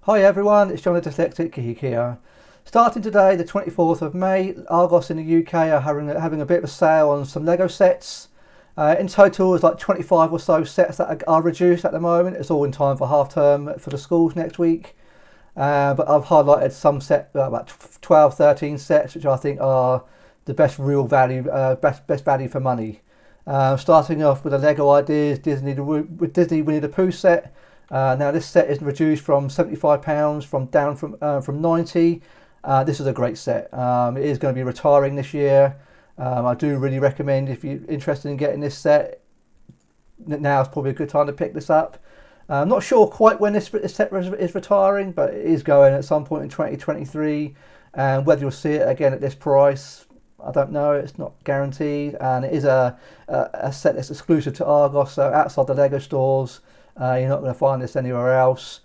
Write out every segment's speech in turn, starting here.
Hi everyone, it's John the Dyslexic Geek here. Starting today, the 24th of May, Argos in the UK are having a bit of a sale on some Lego sets. In total, there's like 25 or so sets that are reduced at the moment. It's all in time for half term for the schools next week. But I've highlighted some about 12, 13 sets, which I think are the best real value, best value for money. Starting off with the Lego Ideas Disney Winnie the Pooh set. Now this set is reduced from £75 from 90. This is a great set. It is going to be retiring this year. I do really recommend, if you're interested in getting this set, now is probably a good time to pick this up. I'm not sure quite when this set is retiring, but it is going at some point in 2023. And whether you'll see it again at this price, I don't know. It's not guaranteed, and it is a set that's exclusive to Argos, so outside the Lego stores. You're not going to find this anywhere else.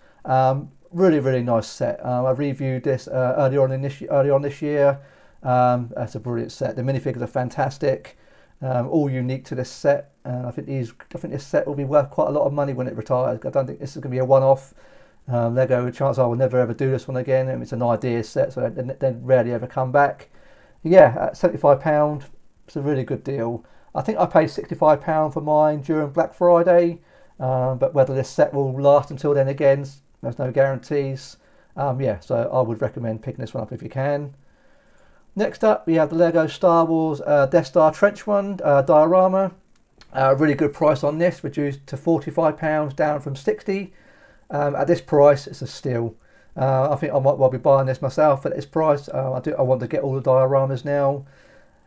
Really nice set. I reviewed this early on this year. That's a brilliant set. The minifigures are fantastic, all unique to this set. I think this set will be worth quite a lot of money when it retires. I don't think this is going to be a one-off. Lego, chances are, will never ever do this one again. It's an idea set, so they rarely ever come back. Yeah, at £75, it's a really good deal. I think I paid £65 for mine during Black Friday. But whether this set will last until then again, there's no guarantees. So I would recommend picking this one up if you can. Next up, we have the Lego Star Wars Death Star Trench Run diorama. Really good price on this, reduced to £45, down from 60. At this price, it's a steal. I think I might well be buying this myself at this price. I want to get all the dioramas now.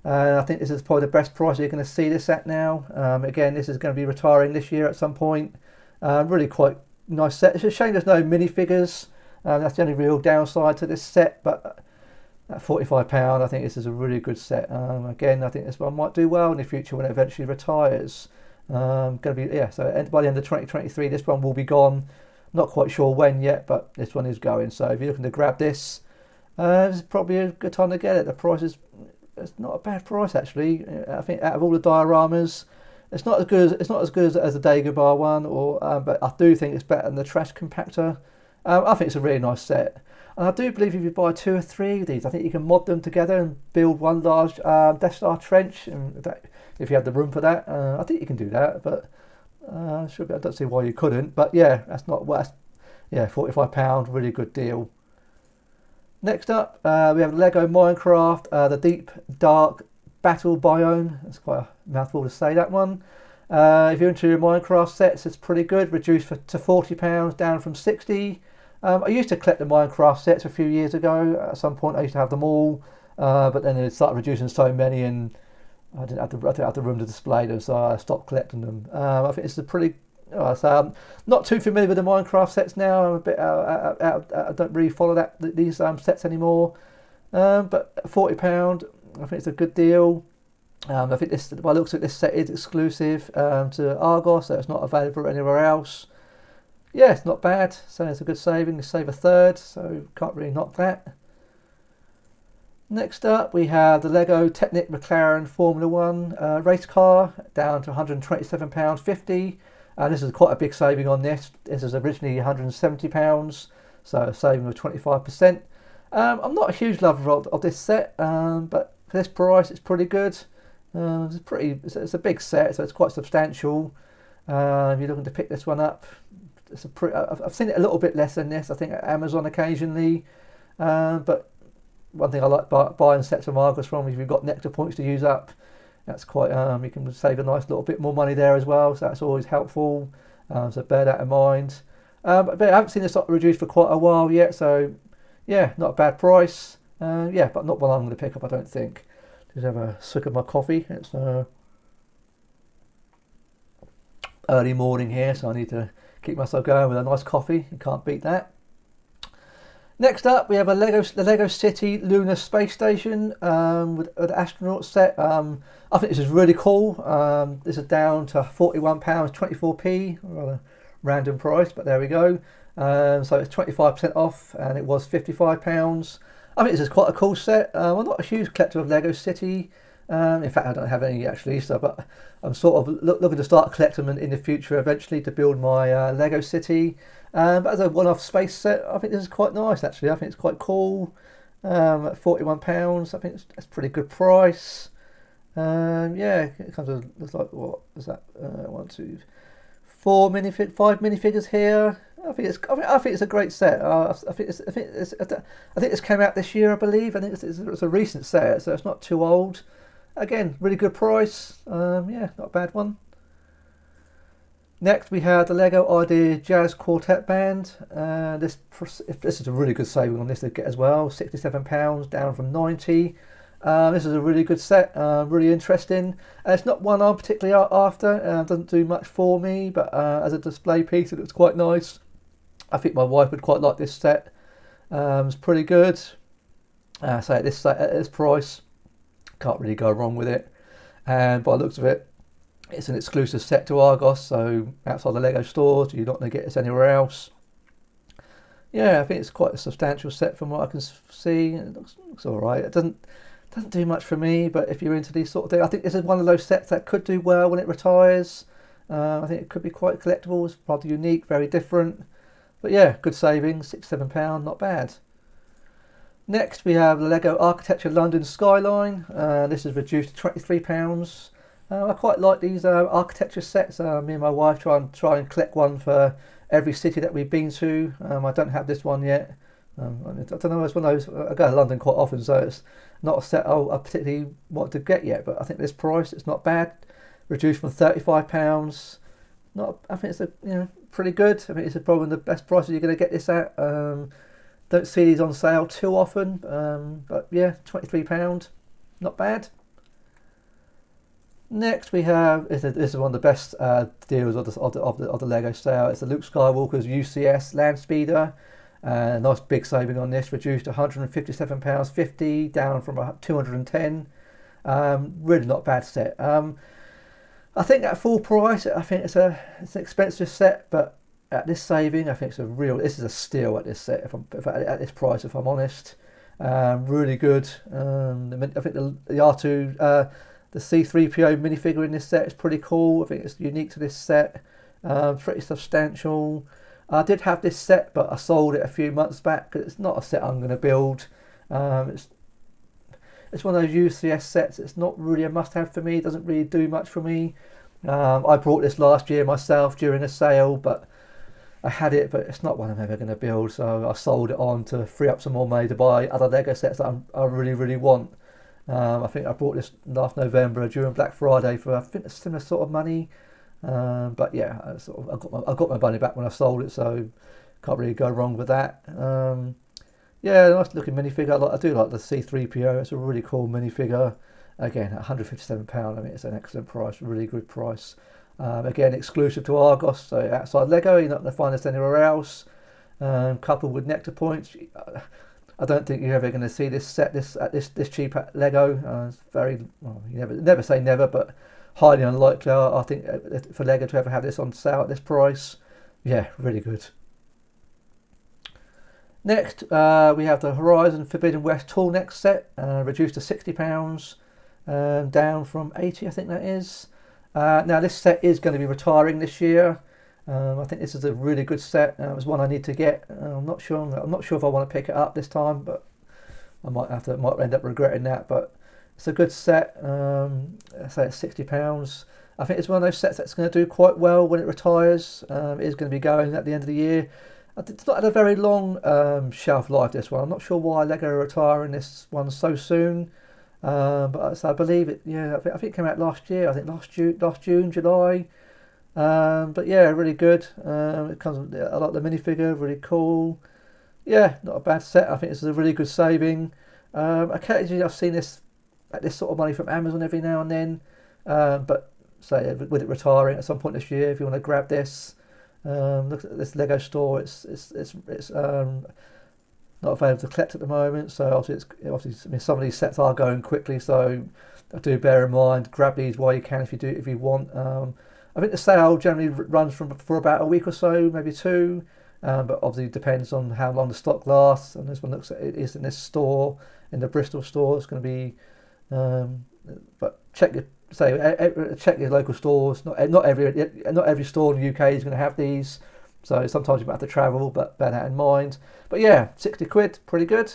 I think this is probably the best price you're going to see this at now. Again, this is going to be retiring this year at some point. Really quite nice set. It's a shame there's no minifigures. That's the only real downside to this set. But at £45, I think this is a really good set. Again, I think this one might do well in the future when it eventually retires. So by the end of 2023, this one will be gone. Not quite sure when yet, but this one is going. So if you're looking to grab this, it's probably a good time to get it. The price is... It's not a bad price actually. I think out of all the dioramas, it's not as good as the Dagobah one, but I do think it's better than the Trash Compactor. I think it's a really nice set, and I do believe if you buy 2 or 3 of these, I think you can mod them together and build one large Death Star trench. If you have the room for that, I think you can do that. But I don't see why you couldn't. But yeah, £45, really good deal. Next up, we have Lego Minecraft, the Deep Dark Battle Biome. That's quite a mouthful to say, that one. If you're into your Minecraft sets, it's pretty good. Reduced to £40, down from 60. I used to collect the Minecraft sets a few years ago. At some point, I used to have them all, but then it started reducing so many, and I didn't have the room to display them, so I stopped collecting them. I think it's a pretty... So I'm not too familiar with the Minecraft sets now. I'm a bit I don't really follow these sets anymore. But £40, I think it's a good deal. I think this, by the looks of it, this set is exclusive to Argos, so it's not available anywhere else. Yeah, it's not bad. So it's a good saving. You save a third, so can't really knock that. Next up, we have the Lego Technic McLaren Formula 1 race car, down to £127.50. This is quite a big saving on this. This is originally £170, so a saving of 25%. I'm not a huge lover of this set, but for this price, it's pretty good. It's a big set, so it's quite substantial. If you're looking to pick this one up, I've seen it a little bit less than this, I think, at Amazon occasionally. But one thing I like buying sets from Argos from, if you've got nectar points to use up, that's quite, you can save a nice little bit more money there as well, so that's always helpful. So bear that in mind. But I haven't seen this reduced for quite a while yet, so yeah, not a bad price. But not one I'm going to pick up, I don't think. Just have a swig of my coffee. It's early morning here, so I need to keep myself going with a nice coffee. You can't beat that. Next up, we have the Lego City Lunar Space Station with an astronaut set. I think this is really cool. This is down to £41.24p, rather random price, but there we go. So it's 25% off, and it was £55. I think this is quite a cool set. I'm not a huge collector of Lego City. In fact, I don't have any actually. But I'm sort of looking to start collecting them in the future eventually to build my Lego City. But as a one-off space set, I think this is quite nice actually. I think it's quite cool. At £41, I think that's a pretty good price. Yeah, it comes with, looks like, what is that? One, two, five minifigures here. I think it's a great set. I think this came out this year, I believe. I think it's a recent set, so it's not too old. Again, really good price. Yeah, not a bad one. Next, we have the Lego Idea Jazz Quartet Band. This is a really good saving on this to get as well. £67 down from 90. This is a really good set, really interesting. It's not one I'm particularly after. Doesn't do much for me, but as a display piece, it looks quite nice. I think my wife would quite like this set. It's pretty good. So at this price, can't really go wrong with it. And by the looks of it, it's an exclusive set to Argos, so outside the Lego stores, you're not going to get this anywhere else. Yeah, I think it's quite a substantial set from what I can see. It looks all right. It doesn't do much for me, but if you're into these sort of things, I think this is one of those sets that could do well when it retires. I think it could be quite collectible. It's rather unique, very different. But yeah, good savings, £67, not bad. Next, we have the Lego Architecture London Skyline. This is reduced to £23. I quite like these architecture sets. Me and my wife try and collect one for every city that we've been to. I don't have this one yet. I don't know, it's one of those, I go to London quite often, so it's not a set I particularly want to get yet, but I think this price, it's not bad. Reduced from £35. I think it's pretty good. I mean, it's probably the best prices you're going to get this at. Don't see these on sale too often, but yeah, £23, not bad. Next, we have this is one of the best deals of the Lego sale. It's the Luke Skywalker's UCS Land Speeder. Nice big saving on this, reduced to £157.50, down from £210. Really not a bad set. I think at full price, I think it's an expensive set, but at this saving, I think this is a steal at this set. At this price, if I'm honest, really good. I think the R2. The C3PO minifigure in this set is pretty cool. I think it's unique to this set. Pretty substantial. I did have this set, but I sold it a few months back because it's not a set I'm going to build. It's one of those UCS sets. It's not really a must-have for me. It doesn't really do much for me. I bought this last year myself during a sale, but I had it, but it's not one I'm ever going to build. So I sold it on to free up some more money to buy other Lego sets that I really, really want. I think I bought this last November during Black Friday for I think a similar sort of money, but yeah, I got my money back when I sold it, so can't really go wrong with that. Yeah, nice looking minifigure. I do like the C3PO. It's a really cool minifigure. Again, at £157. I mean, it's an excellent price, really good price. Again, exclusive to Argos, so outside Lego, you're not going to find this anywhere else. Coupled with nectar points. I don't think you're ever going to see this this cheap at Lego. It's very, well, you never say never, but highly unlikely. I think for Lego to ever have this on sale at this price. Yeah, really good. Next, we have the Horizon Forbidden West Tall Neck set, reduced to £60, down from 80, I think that is. Now this set is going to be retiring this year. I think this is a really good set. It's one I need to get. I'm not sure if I want to pick it up this time, but I might end up regretting that. But it's a good set. I say it's £60. I think it's one of those sets that's going to do quite well when it retires. It is going to be going at the end of the year. It's not had a very long shelf life, this one. I'm not sure why Lego are retiring this one so soon. But I believe it. Yeah, I think it came out last year. I think last June, July. But yeah, really good. It comes. I like the minifigure, really cool. Yeah, not a bad set. I think this is a really good saving. Occasionally, I've seen this at this sort of money from Amazon every now and then. But say with it retiring at some point this year, if you want to grab this, look at this Lego store. It's not available to collect at the moment. So obviously, I mean, some of these sets are going quickly. So I do bear in mind, grab these while you can if you want. I think the sale generally runs for about a week or so, maybe two, but obviously it depends on how long the stock lasts. And this one looks like it is in this store, in the Bristol store. It's going to be, but check your local stores. Not every store in the UK is going to have these. So sometimes you might have to travel, but bear that in mind. But yeah, 60 quid, pretty good.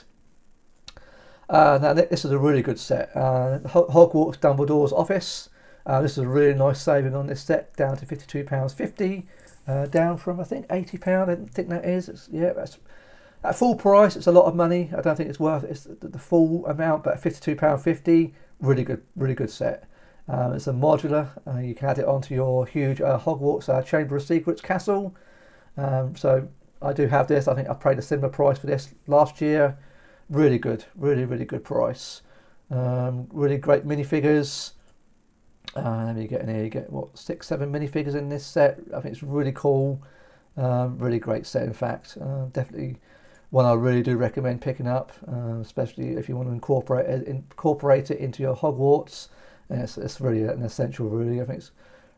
Now this is a really good set. Hogwarts Dumbledores Office. This is a really nice saving on this set, down to £52.50, down from I think £80. I think that is. That's at full price. It's a lot of money. I don't think it's worth it. It's the full amount, but £52.50, really good set. It's a modular. You can add it onto your huge Hogwarts Chamber of Secrets castle. So I do have this. I think I paid a similar price for this last year. Really good, really good price. Really great minifigures. Let me get in here. You get what, 6-7 minifigures in this set. I think it's really cool. Really great set, in fact. Definitely one I really do recommend picking up, especially if you want to incorporate it into your Hogwarts. And it's really an essential, really. I think it's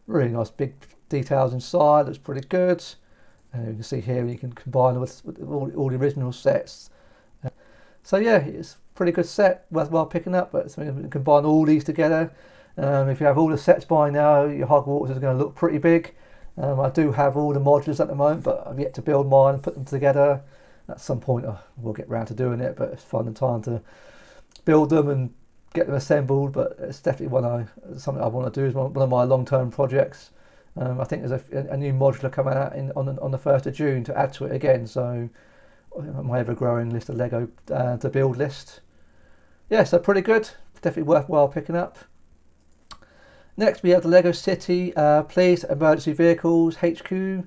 really nice, big details inside. It's pretty good. You can see here you can combine with all the original sets. So yeah, it's a pretty good set, worthwhile picking up. But you can combine all these together. If you have all the sets by now, your Hogwarts is going to look pretty big. I do have all the modules at the moment, but I've yet to build mine and put them together. At some point, we'll get round to doing it, but it's fun and time to build them and get them assembled. But it's definitely something I want to do. Is one of my long-term projects. I think there's a new modular coming out on the 1st of June to add to it again. So my ever-growing list of Lego to build list. Yeah, so pretty good. Definitely worthwhile picking up. Next, we have the Lego City Police Emergency Vehicles HQ.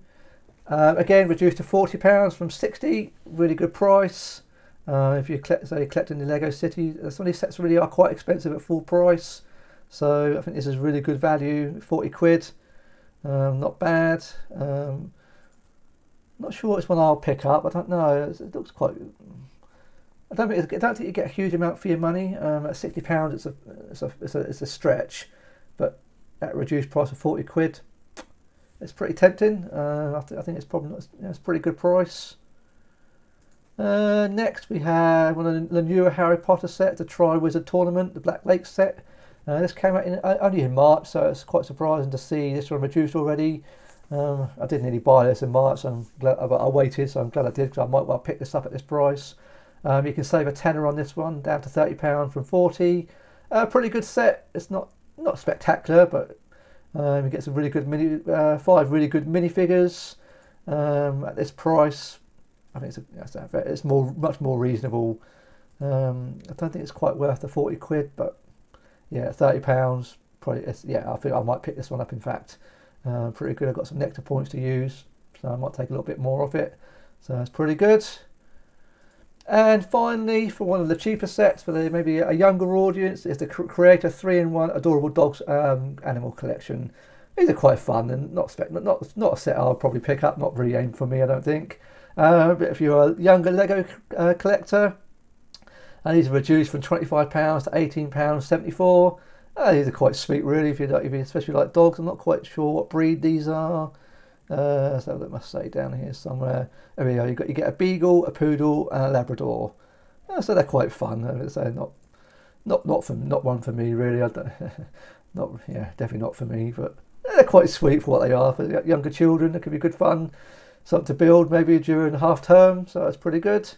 Again, reduced to £40 from £60. Really good price. If you're collecting the Lego City, some of these sets really are quite expensive at full price. So I think this is really good value. 40 quid. Not bad. Not sure it's one I'll pick up. I don't know. It looks quite. I don't think you get a huge amount for your money. At £60, it's a stretch. But at a reduced price of 40 quid, it's pretty tempting. I think it's probably it's a pretty good price. Next we have one of the newer Harry Potter sets, the Tri-Wizard Tournament, the Black Lake set. This came out only in March, so it's quite surprising to see this one reduced already. I didn't really buy this in March, so I'm glad I waited, so I'm glad I did, because I might well pick this up at this price. You can save a tenner on this one, down to £30 from £40. Pretty good set. It's not spectacular, but you get some really good 5 really good minifigures at this price. I think it's much more reasonable. I don't think it's quite worth the 40 quid, but yeah, £30 probably. I think I might pick this one up. In fact, pretty good. I've got some nectar points to use, so I might take a little bit more of it. So it's pretty good. And finally, for one of the cheaper sets for maybe a younger audience, is the Creator 3-in-1 Adorable Dogs Animal Collection. These are quite fun and not a set I'll probably pick up. Not really aimed for me, I don't think. But if you're a younger Lego collector, and these are reduced from £25 to £18.74. These are quite sweet, really. If you especially like dogs, I'm not quite sure what breed these are. So that must say down here somewhere. There we go. You get a beagle, a poodle, and a Labrador. So they're quite fun. So not one for me, really. Definitely not for me. But they're quite sweet for what they are. For younger children, it could be good fun. Something to build maybe during half term. So that's pretty good.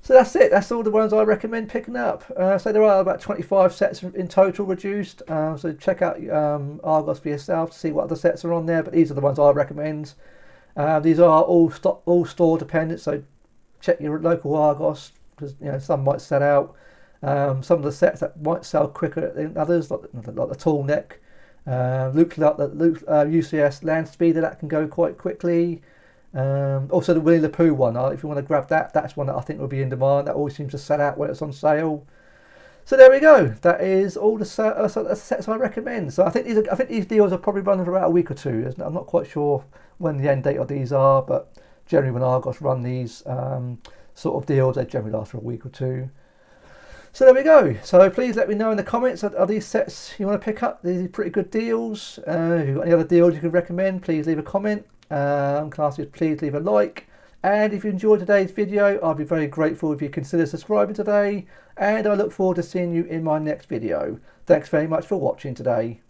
So that's it. That's all the ones I recommend picking up. So there are about 25 sets in total reduced. So check out Argos for yourself to see what other sets are on there. But these are the ones I recommend. These are all store dependent. So check your local Argos, because some might sell out. Some of the sets that might sell quicker than others, like the tall neck, Luke UCS land speeder, that can go quite quickly. Also the Winnie the Pooh one, if you want to grab that's one that I think will be in demand. That always seems to sell out when it's on sale. So there we go. That is all the sets I recommend. So I think these deals are probably running for about a week or two. I'm not quite sure when the end date of these are, but generally when Argos run these sort of deals, they generally last for a week or two. So there we go. So please let me know in the comments, are these sets you want to pick up? These are pretty good deals. If you've got any other deals you can recommend, please leave a comment. Please leave a like, and if you enjoyed today's video, I'll be very grateful if you consider subscribing today, and I look forward to seeing you in my next video. Thanks very much for watching today.